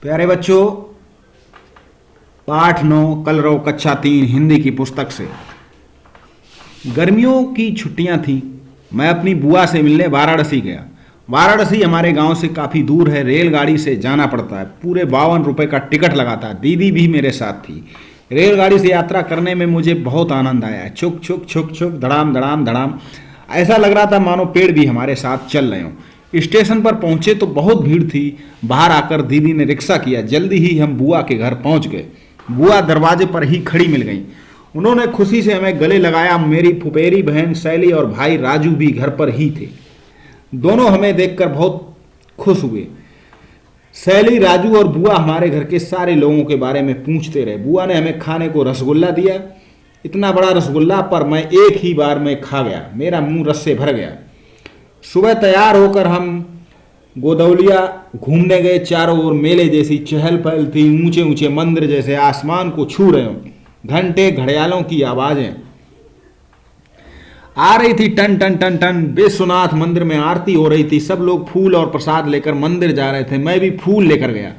प्यारे बच्चों, पाठ 9 कलरव कक्षा 3 हिंदी की पुस्तक से। गर्मियों की छुट्टियां थी। मैं अपनी बुआ से मिलने वाराणसी गया। वाराणसी हमारे गांव से काफ़ी दूर है। रेलगाड़ी से जाना पड़ता है। पूरे 52 रुपये का टिकट लगाता है। दीदी भी मेरे साथ थी। रेलगाड़ी से यात्रा करने में मुझे बहुत आनंद आया। छुक छुक छुक छुक, धड़ाम धड़ाम धड़ाम, ऐसा लग रहा था मानो पेड़ भी हमारे साथ चल रहे हों। स्टेशन पर पहुंचे तो बहुत भीड़ थी। बाहर आकर दीदी ने रिक्शा किया। जल्दी ही हम बुआ के घर पहुंच गए। बुआ दरवाजे पर ही खड़ी मिल गई। उन्होंने खुशी से हमें गले लगाया। मेरी फुफेरी बहन शैली और भाई राजू भी घर पर ही थे। दोनों हमें देखकर बहुत खुश हुए। शैली, राजू और बुआ हमारे घर के सारे लोगों के बारे में पूछते रहे। बुआ ने हमें खाने को रसगुल्ला दिया। इतना बड़ा रसगुल्ला पर मैं एक ही बार में खा गया। मेरा मुंह रस से भर गया। सुबह तैयार होकर हम गोदौलिया घूमने गए। चारों ओर मेले जैसी चहल पहल थी। ऊंचे ऊंचे मंदिर जैसे आसमान को छू रहे हों। घंटे घड़ियालों की आवाजें आ रही थी। टन टन टन टन। विश्वनाथ मंदिर में आरती हो रही थी। सब लोग फूल और प्रसाद लेकर मंदिर जा रहे थे। मैं भी फूल लेकर गया।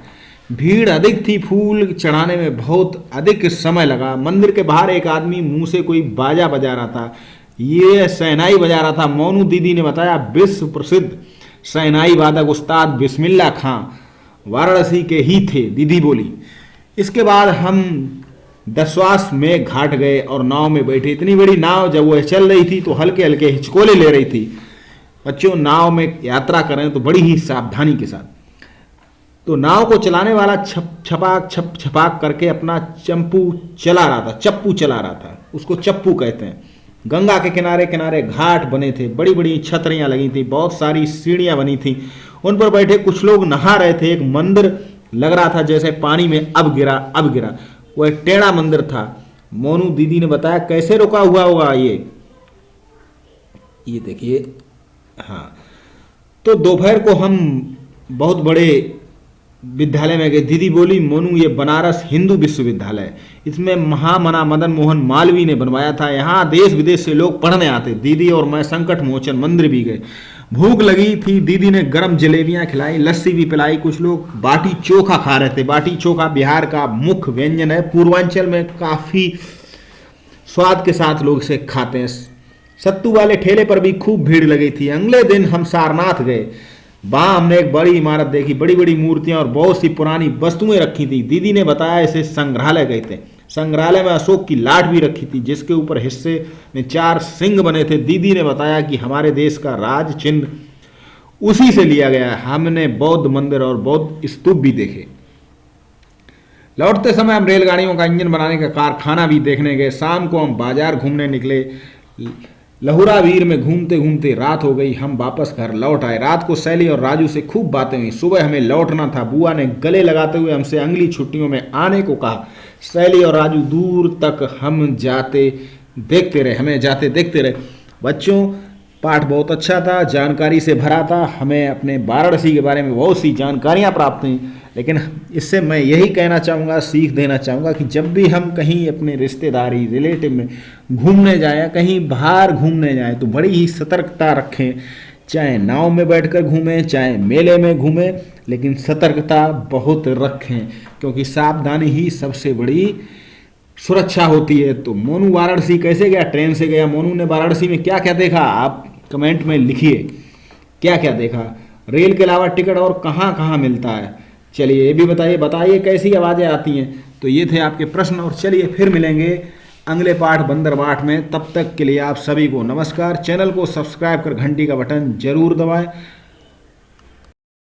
भीड़ अधिक थी। फूल चढ़ाने में बहुत अधिक समय लगा। मंदिर के बाहर एक आदमी मुंह से कोई बाजा बजा रहा था। ये शहनाई बजा रहा था। मोनू दीदी ने बताया विश्व प्रसिद्ध शहनाई वादक उस्ताद बिस्मिल्ला खां वाराणसी के ही थे। दीदी बोली। इसके बाद हम दसवास में घाट गए और नाव में बैठे। इतनी बड़ी नाव जब वह चल रही थी तो हल्के हल्के हिचकोले ले रही थी। बच्चों, नाव में यात्रा करें तो बड़ी ही सावधानी के साथ। तो नाव को चलाने वाला छपाक छप छपाक करके अपना चप्पू चला रहा था। उसको चप्पू कहते हैं। गंगा के किनारे किनारे घाट बने थे। बड़ी बड़ी छतरियां लगी थी। बहुत सारी सीढ़ियां बनी थी। उन पर बैठे कुछ लोग नहा रहे थे। एक मंदिर लग रहा था जैसे पानी में अब गिरा। वो एक टेढ़ा मंदिर था। मोनू दीदी ने बताया कैसे रुका हुआ होगा ये देखिए। हाँ, तो दोपहर को हम बहुत बड़े विद्यालय में गए। दीदी बोली, मोनू ये बनारस हिंदू विश्वविद्यालय, इसमें महामना मदन मोहन मालवीय ने बनवाया था। यहाँ देश विदेश से लोग पढ़ने आते। दीदी और मैं संकट मोचन मंदिर भी गए। भूख लगी थी। दीदी ने गरम जलेबियां खिलाई, लस्सी भी पिलाई। कुछ लोग बाटी चोखा खा रहे थे। बाटी चोखा बिहार का मुख्य व्यंजन है। पूर्वांचल में काफी स्वाद के साथ लोग इसे खाते हैं। सत्तू वाले ठेले पर भी खूब भीड़ लगी थी। अगले दिन हम सारनाथ गए। वहां हमने एक बड़ी इमारत देखी। बड़ी बड़ी मूर्तियां और बहुत सी पुरानी वस्तुएं रखी थी। दीदी ने बताया इसे संग्रहालय कहते हैं। संग्रहालय में अशोक की लाट भी रखी थी जिसके ऊपर हिस्से में 4 सिंह बने थे। दीदी ने बताया कि हमारे देश का राज चिन्ह उसी से लिया गया है। हमने बौद्ध मंदिर और बौद्ध स्तूप भी देखे। लौटते समय हम रेलगाड़ियों का इंजन बनाने का कारखाना भी देखने गए। शाम को हम बाजार घूमने निकले। लहुरावीर में घूमते घूमते रात हो गई। हम वापस घर लौट आए। रात को शैली और राजू से खूब बातें हुई। सुबह हमें लौटना था। बुआ ने गले लगाते हुए हमसे अगली छुट्टियों में आने को कहा। शैली और राजू दूर तक हमें जाते देखते रहे। बच्चों, पाठ बहुत अच्छा था, जानकारी से भरा था। हमें अपने वाराणसी के बारे में बहुत सी जानकारियाँ प्राप्त हुई। लेकिन इससे मैं यही कहना चाहूँगा, सीख देना चाहूँगा कि जब भी हम कहीं अपने रिश्तेदारी रिलेटिव में घूमने जाएं, कहीं बाहर घूमने जाएं, तो बड़ी ही सतर्कता रखें। चाहे नाव में बैठकर घूमें, चाहे मेले में घूमें, लेकिन सतर्कता बहुत रखें, क्योंकि सावधानी ही सबसे बड़ी सुरक्षा होती है। तो मोनू वाराणसी कैसे गया? ट्रेन से गया। मोनू ने वाराणसी में क्या क्या देखा? आप कमेंट में लिखिए क्या क्या देखा। रेल के अलावा टिकट और कहाँ कहाँ मिलता है? चलिए ये भी बताइए कैसी आवाज़ें आती हैं। तो ये थे आपके प्रश्न। और चलिए फिर मिलेंगे अगले पाठ बंदरबाट में। तब तक के लिए आप सभी को नमस्कार। चैनल को सब्सक्राइब कर घंटी का बटन जरूर दबाएं।